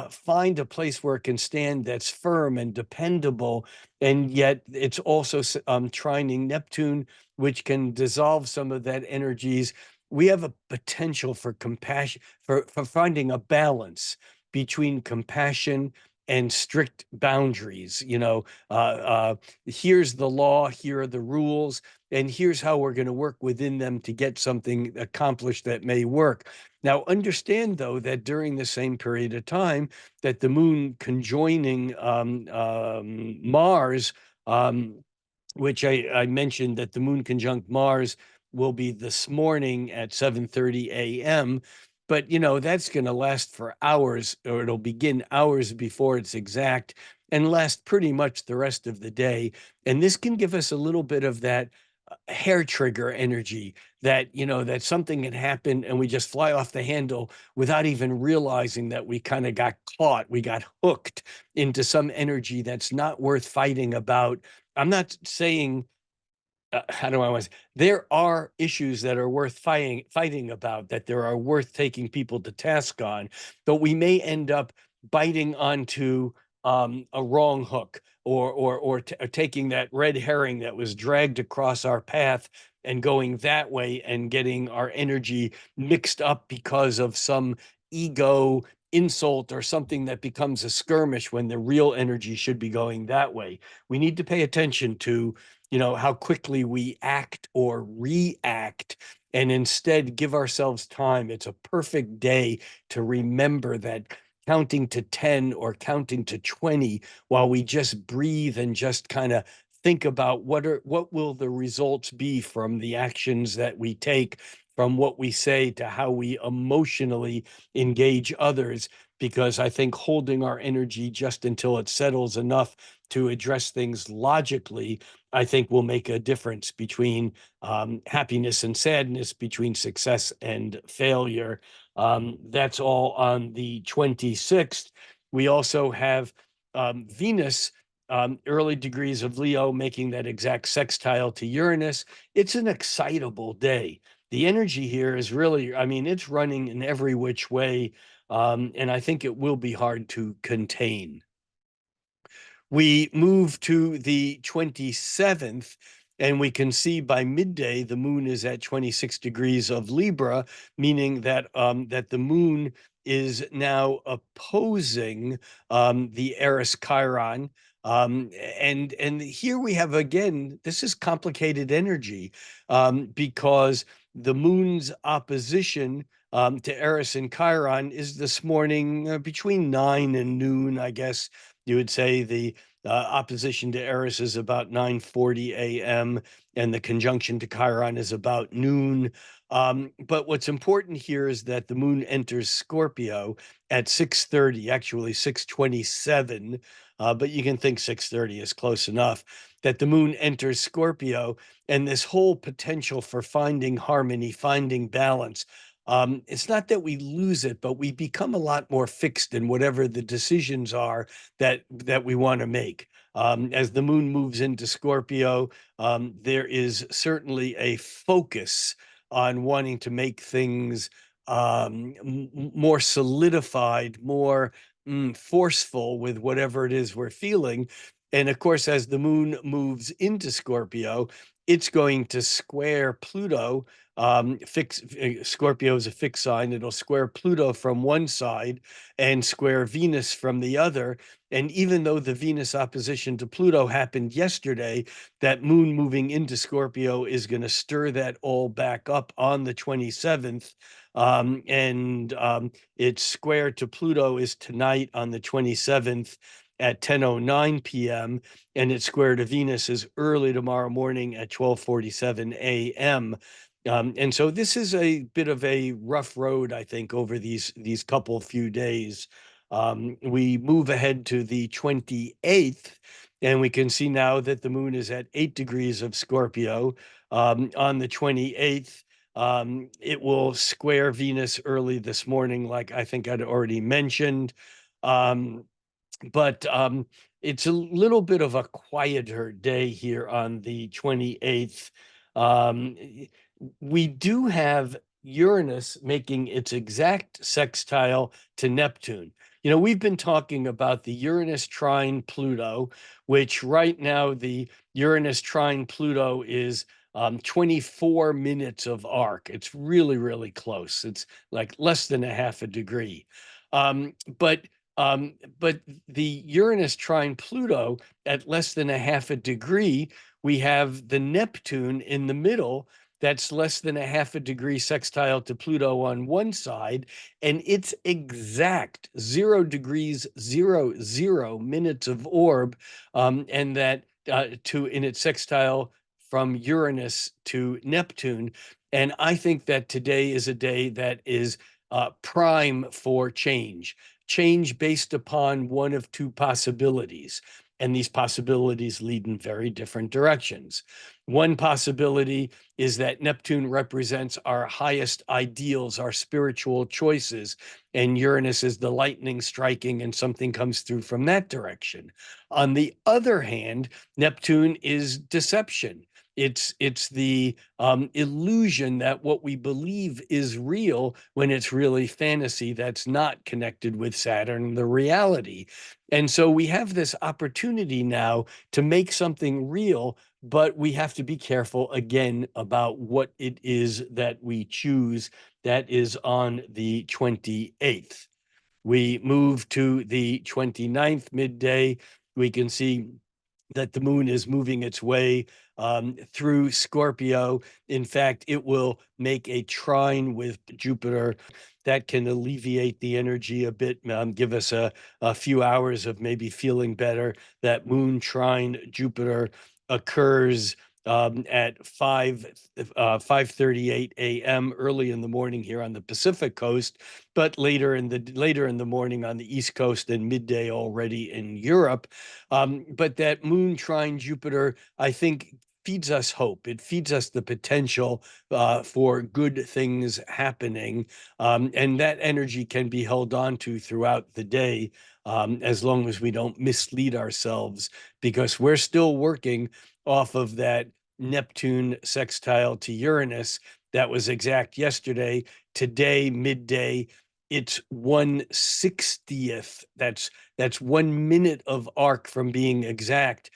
find a place where it can stand that's firm and dependable. And yet it's also trining Neptune, which can dissolve some of that energies. We have a potential for compassion, for finding a balance between compassion and strict boundaries. Here's the law, here are the rules, and here's how we're going to work within them to get something accomplished that may work. Now, understand, though, that during the same period of time that the moon conjoining Mars, which I mentioned that the moon conjunct Mars will be this morning at 7:30 a.m., but that's going to last for hours, or it'll begin hours before it's exact and last pretty much the rest of the day. And this can give us a little bit of that hair trigger energy, that something can happen and we just fly off the handle without even realizing that we kind of got caught, we got hooked into some energy that's not worth fighting about. I'm not saying how do I want to say, there are issues that are worth fighting about, that there are worth taking people to task on, but we may end up biting onto a wrong hook, or taking that red herring that was dragged across our path and going that way and getting our energy mixed up because of some ego insult or something that becomes a skirmish when the real energy should be going that way. We need to pay attention to how quickly we act or react, and instead give ourselves time. It's a perfect day to remember that counting to 10 or counting to 20 while we just breathe and just kind of think about what will the results be from the actions that we take, from what we say to how we emotionally engage others. Because I think holding our energy just until it settles enough to address things logically, I think will make a difference between happiness and sadness, between success and failure. That's all on the 26th. We also have Venus, early degrees of Leo, making that exact sextile to Uranus. It's an excitable day. The energy here is really, I mean, it's running in every which way. and I think it will be hard to contain. We move to the 27th, and we can see by midday the moon is at 26 degrees of Libra, meaning that that the moon is now opposing the Eris Chiron. And here we have, again, this is complicated energy, because the moon's opposition to Eris and Chiron is this morning between 9 and noon, I guess you would say. The opposition to Eris is about 9:40 a.m., and the conjunction to Chiron is about noon. But what's important here is that the moon enters Scorpio at 6:30, actually 6:27, but you can think 6:30 is close enough, that the moon enters Scorpio, and this whole potential for finding harmony, finding balance. It's not that we lose it, but we become a lot more fixed in whatever the decisions are that we want to make. As the moon moves into Scorpio, there is certainly a focus on wanting to make things more solidified, more forceful with whatever it is we're feeling. And of course, as the moon moves into Scorpio, it's going to square Pluto. Scorpio is a fixed sign. It'll square Pluto from one side and square Venus from the other. And even though the Venus opposition to Pluto happened yesterday, that moon moving into Scorpio is going to stir that all back up on the 27th. And its square to Pluto is tonight on the 27th at 10:09 p.m. and its square to Venus is early tomorrow morning at 12:47 a.m. And so this is a bit of a rough road, I think, over these couple few days. We move ahead to the 28th, and we can see now that the moon is at 8 degrees of Scorpio. On the 28th, it will square Venus early this morning, like I think I'd already mentioned. But it's a little bit of a quieter day here on the 28th. Um, we do have Uranus making its exact sextile to Neptune. You know, we've been talking about the Uranus trine Pluto, which right now the Uranus trine Pluto is 24 minutes of arc. It's really, really close. It's like less than a half a degree. But the Uranus trine Pluto at less than a half a degree, we have the Neptune in the middle that's less than a half a degree sextile to Pluto on one side, and it's exact 0 degrees 00 minutes of orb, and that in its sextile from Uranus to Neptune. And I think that today is a day that is prime for change based upon one of two possibilities. And these possibilities lead in very different directions. One possibility is that Neptune represents our highest ideals, our spiritual choices, and Uranus is the lightning striking, and something comes through from that direction. On the other hand, Neptune is deception. It's the illusion that what we believe is real when it's really fantasy that's not connected with Saturn, the reality. And so we have this opportunity now to make something real, but we have to be careful again about what it is that we choose. That is on the 28th. We move to the 29th midday. We can see that the moon is moving its way through Scorpio. In fact, it will make a trine with Jupiter that can alleviate the energy a bit, give us a few hours of maybe feeling better. That moon trine Jupiter occurs at 5:38 a.m. early in the morning here on the Pacific coast, but later in the morning on the East Coast and midday already in Europe. But that moon trine Jupiter, I think, feeds us hope. It feeds us the potential for good things happening. And that energy can be held on to throughout the day, as long as we don't mislead ourselves, because we're still working off of that Neptune sextile to Uranus that was exact yesterday. Today, midday, it's 1/60th. That's 1 minute of arc from being exact.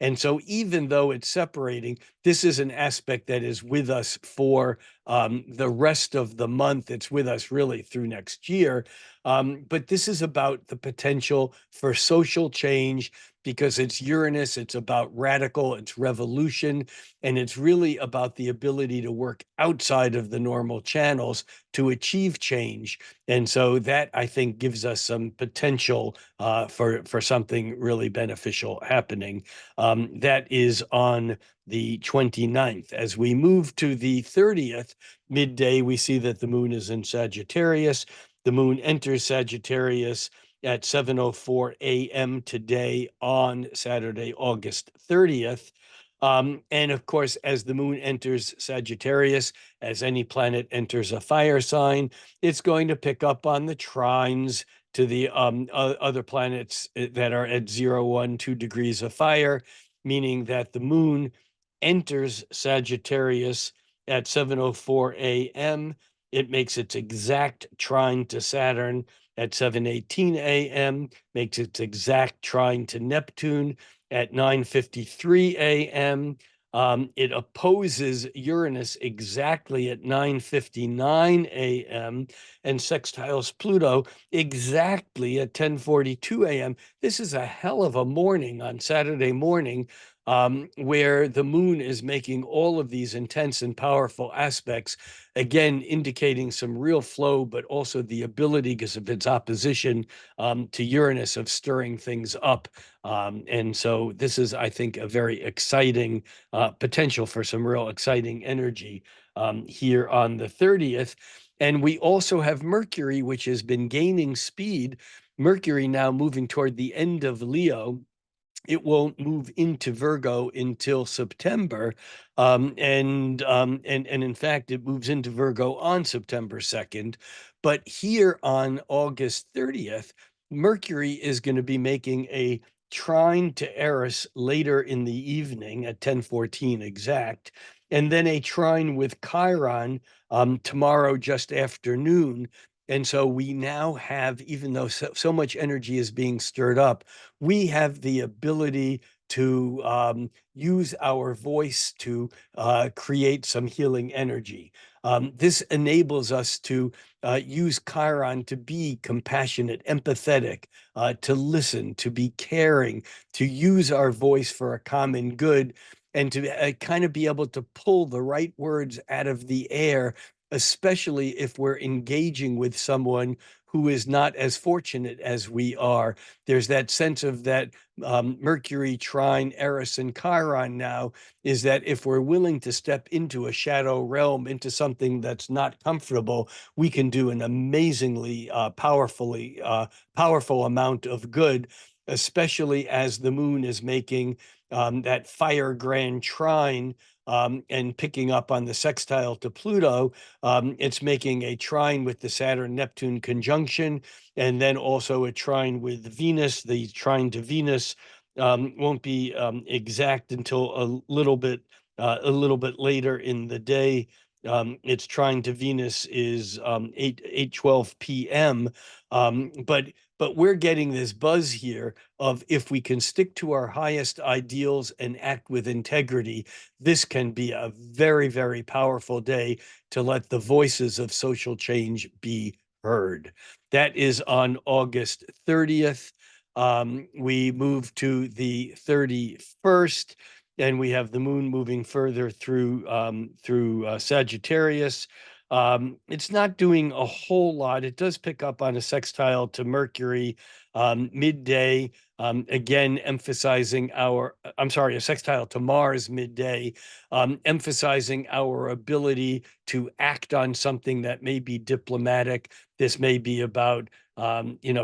And so even though it's separating, this is an aspect that is with us for the rest of the month. It's with us really through next year. But this is about the potential for social change because it's Uranus, it's about radical, it's revolution, and it's really about the ability to work outside of the normal channels to achieve change. And so that, I think, gives us some potential for something really beneficial happening. That is on the 29th. As we move to the 30th, midday, we see that the moon is in Sagittarius. The moon enters Sagittarius at 7:04 a.m. today on Saturday, August 30th. And of course, as the moon enters Sagittarius, as any planet enters a fire sign, it's going to pick up on the trines to the other planets that are at 0, 1, 2 degrees of fire, meaning that the moon enters Sagittarius at 7:04 a.m. It makes its exact trine to Saturn at 7:18 a.m., makes its exact trine to Neptune at 9:53 a.m. It opposes Uranus exactly at 9:59 a.m. and sextiles Pluto exactly at 10:42 a.m. This is a hell of a morning on Saturday morning, where the moon is making all of these intense and powerful aspects, again, indicating some real flow, but also the ability, because of its opposition to Uranus, of stirring things up. And so this is, I think, a very exciting potential for some real exciting energy here on the 30th. And we also have Mercury, which has been gaining speed. Mercury now moving toward the end of Leo. It won't move into Virgo until September, and in fact, it moves into Virgo on September 2nd. But here on August 30th, Mercury is going to be making a trine to Eris later in the evening at 10:14 exact, and then a trine with Chiron tomorrow just after noon. And so we now have, even though so much energy is being stirred up, we have the ability to use our voice to create some healing energy. This enables us to use Chiron to be compassionate, empathetic, to listen, to be caring, to use our voice for a common good, and to kind of be able to pull the right words out of the air, especially if we're engaging with someone who is not as fortunate as we are. There's that sense of that Mercury trine Eris and Chiron now, is that if we're willing to step into a shadow realm, into something that's not comfortable, we can do an amazingly powerful amount of good, especially as the moon is making that fire grand trine and picking up on the sextile to Pluto. It's making a trine with the Saturn-Neptune conjunction, and then also a trine with Venus. The trine to Venus won't be exact until a little bit later in the day. Its trine to Venus is 8:12 p.m. But we're getting this buzz here of, if we can stick to our highest ideals and act with integrity, this can be a very, very powerful day to let the voices of social change be heard. That is on August 30th. We move to the 31st, and we have the moon moving further through Sagittarius. It's not doing a whole lot. It does pick up on a sextile to Mercury midday, again emphasizing a sextile to Mars midday, emphasizing our ability to act on something that may be diplomatic. This may be about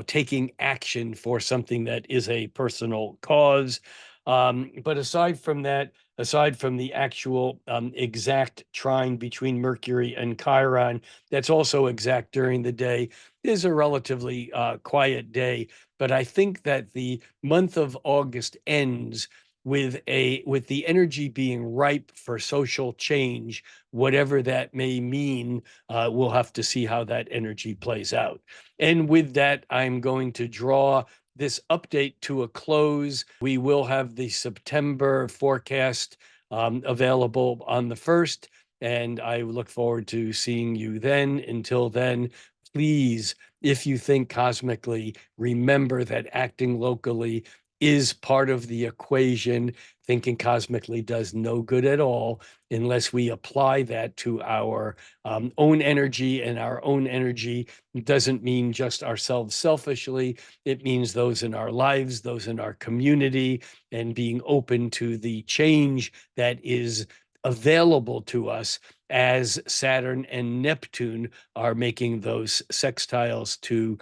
taking action for something that is a personal cause. But aside from that, aside from the actual exact trine between Mercury and Chiron, that's also exact during the day, is a relatively quiet day. But I think that the month of August ends with the energy being ripe for social change, whatever that may mean. We'll have to see how that energy plays out. And with that, I'm going to draw this update to a close. We will have the September forecast available on the 1st, and I look forward to seeing you then. Until then, please, if you think cosmically, remember that acting locally is part of the equation. Thinking cosmically does no good at all unless we apply that to our own energy, and our own energy doesn't mean just ourselves selfishly. It means those in our lives, those in our community, and being open to the change that is available to us as Saturn and Neptune are making those sextiles to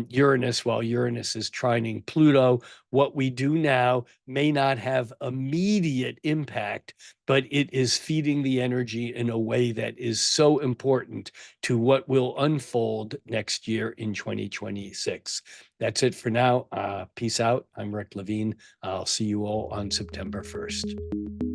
Uranus, while Uranus is trining Pluto. What we do now may not have immediate impact, but it is feeding the energy in a way that is so important to what will unfold next year in 2026. That's it for now. Peace out. I'm Rick Levine. I'll see you all on September 1st.